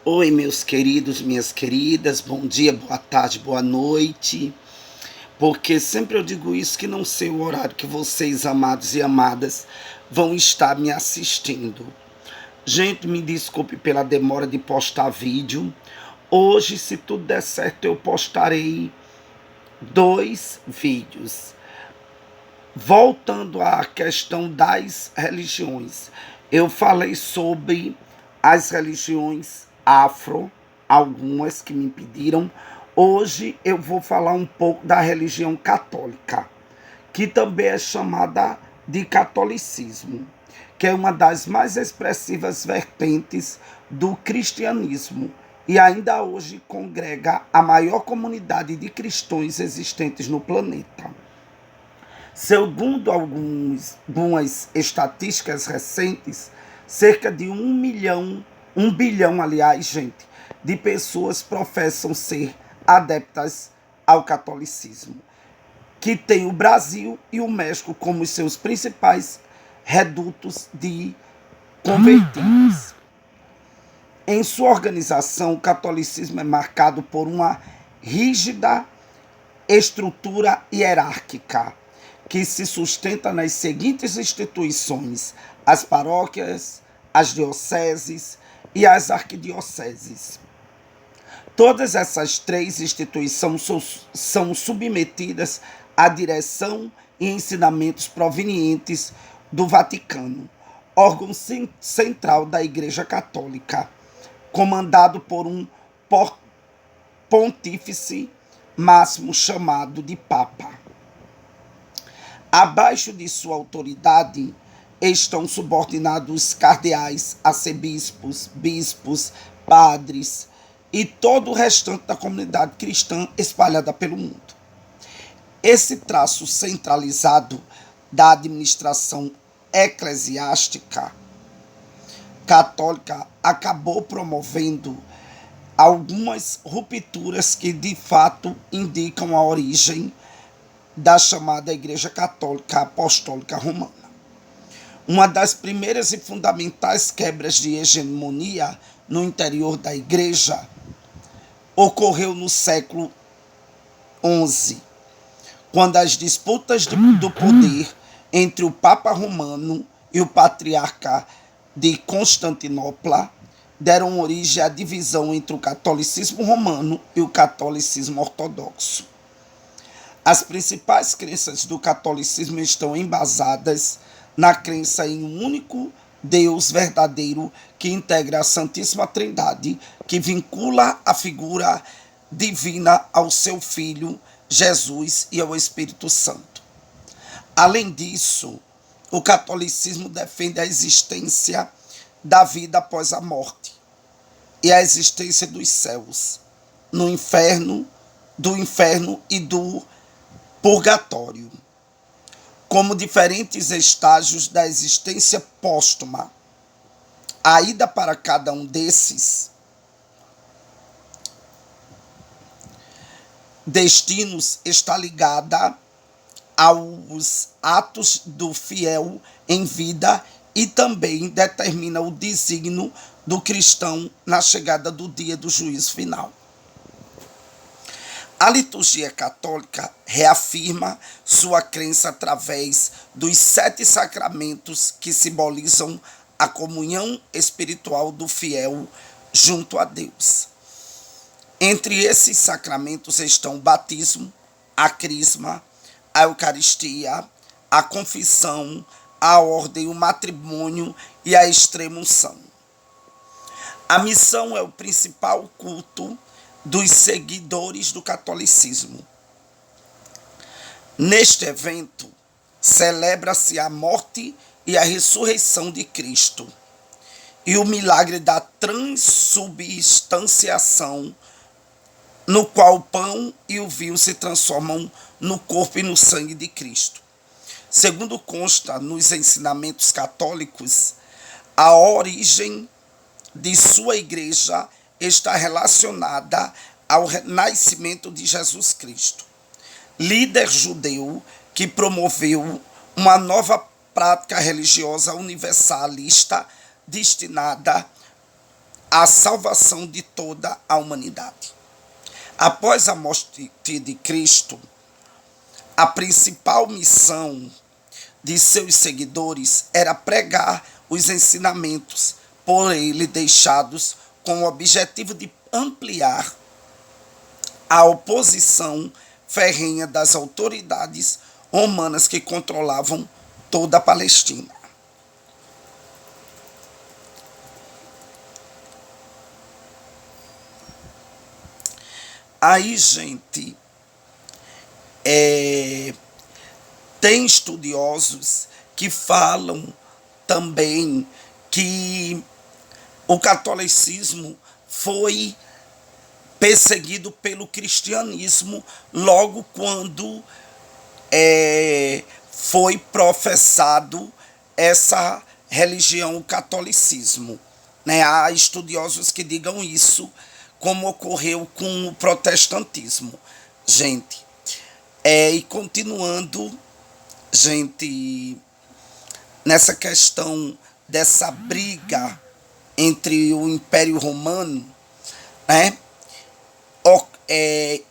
Oi, meus queridos, minhas queridas, bom dia, boa tarde, boa noite. Porque sempre eu digo isso que não sei o horário que vocês, amados e amadas, vão estar me assistindo. Gente, me desculpe pela demora de postar vídeo. Hoje, se tudo der certo, eu postarei 2 vídeos. Voltando à questão das religiões, eu falei sobre as religiões afro, algumas que me pediram. Hoje eu vou falar um pouco da religião católica, que também é chamada de catolicismo, que é uma das mais expressivas vertentes do cristianismo e ainda hoje congrega a maior comunidade de cristãos existentes no planeta. Segundo algumas estatísticas recentes, cerca de 1 milhão, 1 bilhão, aliás, gente, de pessoas professam ser adeptas ao catolicismo, que tem o Brasil e o México como seus principais redutos de convertidos. Em sua organização, o catolicismo é marcado por uma rígida estrutura hierárquica que se sustenta nas seguintes instituições: as paróquias, as dioceses e as arquidioceses. Todas essas três instituições são submetidas à direção e ensinamentos provenientes do Vaticano, órgão central da Igreja Católica, comandado por um pontífice máximo chamado de Papa. Abaixo de sua autoridade estão subordinados cardeais, arcebispos, bispos, padres e todo o restante da comunidade cristã espalhada pelo mundo. Esse traço centralizado da administração eclesiástica católica acabou promovendo algumas rupturas que de fato indicam a origem da chamada Igreja Católica Apostólica Romana. Uma das primeiras e fundamentais quebras de hegemonia no interior da Igreja ocorreu no século XI, quando as disputas do poder entre o Papa Romano e o Patriarca de Constantinopla deram origem à divisão entre o catolicismo romano e o catolicismo ortodoxo. As principais crenças do catolicismo estão embasadas na crença em um único Deus verdadeiro que integra a Santíssima Trindade, que vincula a figura divina ao seu Filho, Jesus, e ao Espírito Santo. Além disso, o catolicismo defende a existência da vida após a morte e a existência dos céus, do inferno e do purgatório, como diferentes estágios da existência póstuma. A ida para cada um desses destinos está ligada aos atos do fiel em vida e também determina o desígnio do cristão na chegada do dia do juízo final. A liturgia católica reafirma sua crença através dos 7 sacramentos que simbolizam a comunhão espiritual do fiel junto a Deus. Entre esses sacramentos estão o batismo, a crisma, a Eucaristia, a confissão, a ordem, o matrimônio e a extrema-unção. A missão é o principal culto dos seguidores do catolicismo. Neste evento, celebra-se a morte e a ressurreição de Cristo e o milagre da transubstanciação, no qual o pão e o vinho se transformam no corpo e no sangue de Cristo. Segundo consta nos ensinamentos católicos, a origem de sua igreja está relacionada ao nascimento de Jesus Cristo, líder judeu que promoveu uma nova prática religiosa universalista destinada a salvação de toda a humanidade. Após a morte de Cristo, a principal missão de seus seguidores era pregar os ensinamentos por ele deixados com o objetivo de ampliar a oposição ferrenha das autoridades romanas que controlavam toda a Palestina. Aí, gente, tem estudiosos que falam também que o catolicismo foi perseguido pelo cristianismo logo quando foi professado essa religião, o catolicismo. Né? Há estudiosos que digam isso, como ocorreu com o protestantismo. Gente, e continuando, gente, nessa questão dessa briga entre o Império Romano, né,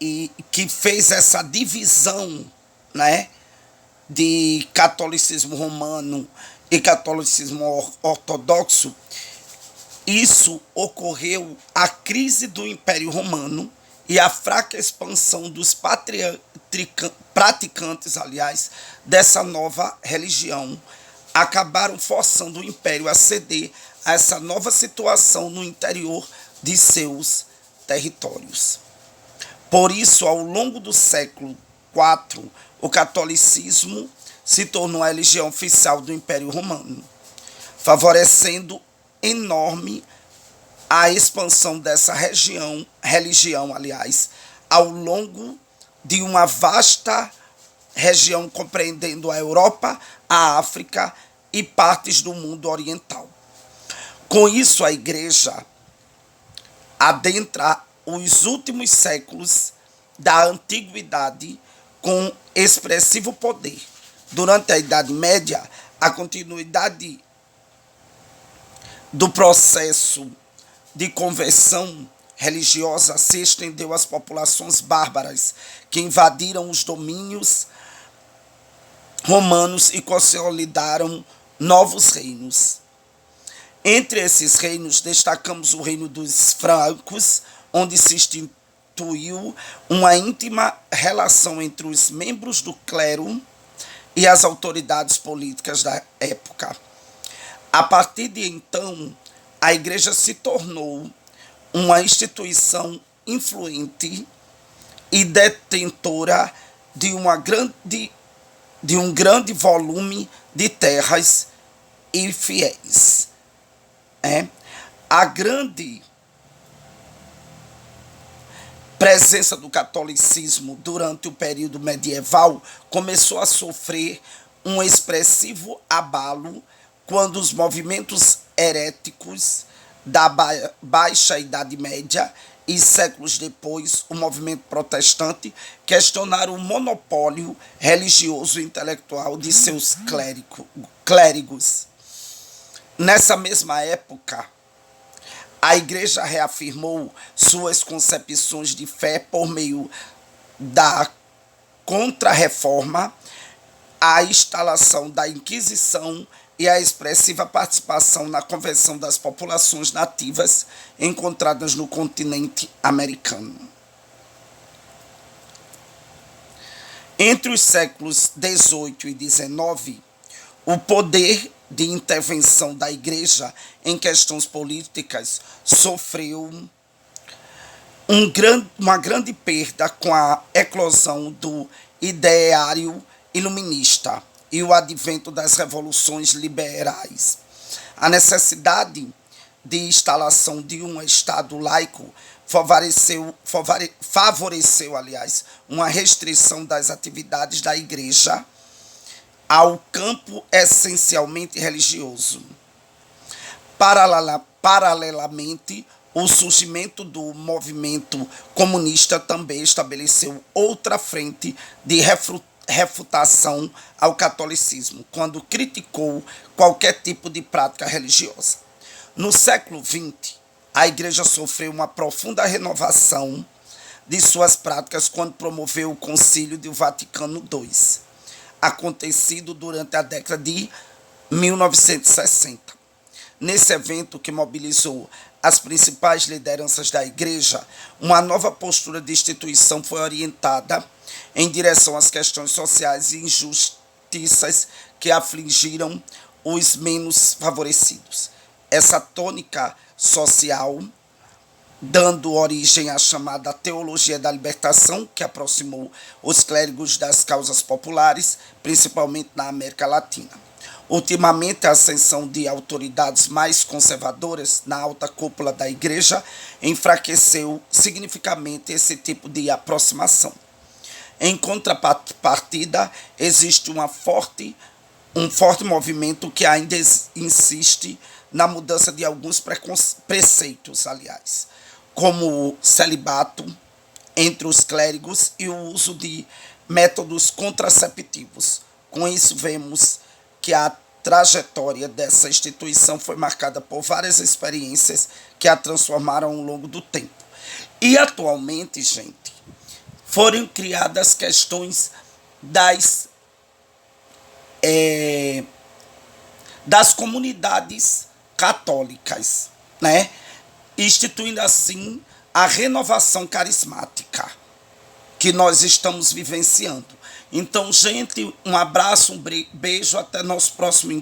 e que fez essa divisão, né, de catolicismo romano e catolicismo ortodoxo. Isso ocorreu a crise do Império Romano e a fraca expansão dos praticantes, aliás, dessa nova religião, acabaram forçando o Império a ceder a essa nova situação no interior de seus territórios. Por isso, ao longo do século IV, o catolicismo se tornou a religião oficial do Império Romano, favorecendo enorme a expansão dessa religião, aliás, ao longo de uma vasta região compreendendo a Europa, a África e partes do mundo oriental. Com isso, a Igreja adentra os últimos séculos da antiguidade com expressivo poder. Durante a Idade Média, a continuidade do processo de conversão religiosa se estendeu às populações bárbaras que invadiram os domínios romanos e consolidaram novos reinos. Entre esses reinos, destacamos o reino dos francos, onde se instituiu uma íntima relação entre os membros do clero e as autoridades políticas da época. A partir de então, a Igreja se tornou uma instituição influente e detentora de um grande volume de terras e fiéis. A grande presença do catolicismo durante o período medieval começou a sofrer um expressivo abalo quando os movimentos heréticos da Baixa Idade Média e séculos depois o movimento protestante questionaram o monopólio religioso e intelectual de seus clérigos. Nessa mesma época, a Igreja reafirmou suas concepções de fé por meio da Contra-Reforma, a instalação da Inquisição e a expressiva participação na conversão das populações nativas encontradas no continente americano. Entre os séculos XVIII e XIX, o poder de intervenção da Igreja em questões políticas sofreu uma grande perda com a eclosão do ideário iluminista e o advento das revoluções liberais. A necessidade de instalação de um Estado laico favoreceu, aliás, uma restrição das atividades da Igreja ao campo essencialmente religioso. Paralelamente, o surgimento do movimento comunista também estabeleceu outra frente de refutação ao catolicismo, quando criticou qualquer tipo de prática religiosa. No século XX, A igreja sofreu uma profunda renovação de suas práticas quando promoveu o Concílio do Vaticano II, acontecido durante a década de 1960. Nesse evento, que mobilizou as principais lideranças da igreja, uma nova postura de instituição foi orientada em direção às questões sociais e injustiças que afligiram os menos favorecidos. Essa tônica social, dando origem à chamada teologia da libertação, que aproximou os clérigos das causas populares, principalmente na América Latina. Ultimamente, a ascensão de autoridades mais conservadoras na alta cúpula da igreja enfraqueceu significativamente esse tipo de aproximação. Em contrapartida, existe um forte movimento que ainda insiste na mudança de alguns preceitos, aliás, como o celibato entre os clérigos e o uso de métodos contraceptivos. Com isso, vemos que a trajetória dessa instituição foi marcada por várias experiências que a transformaram ao longo do tempo. E atualmente, gente, foram criadas questões das comunidades católicas, né? Instituindo assim a renovação carismática que nós estamos vivenciando. Então, gente, um abraço, um beijo, até nosso próximo encontro.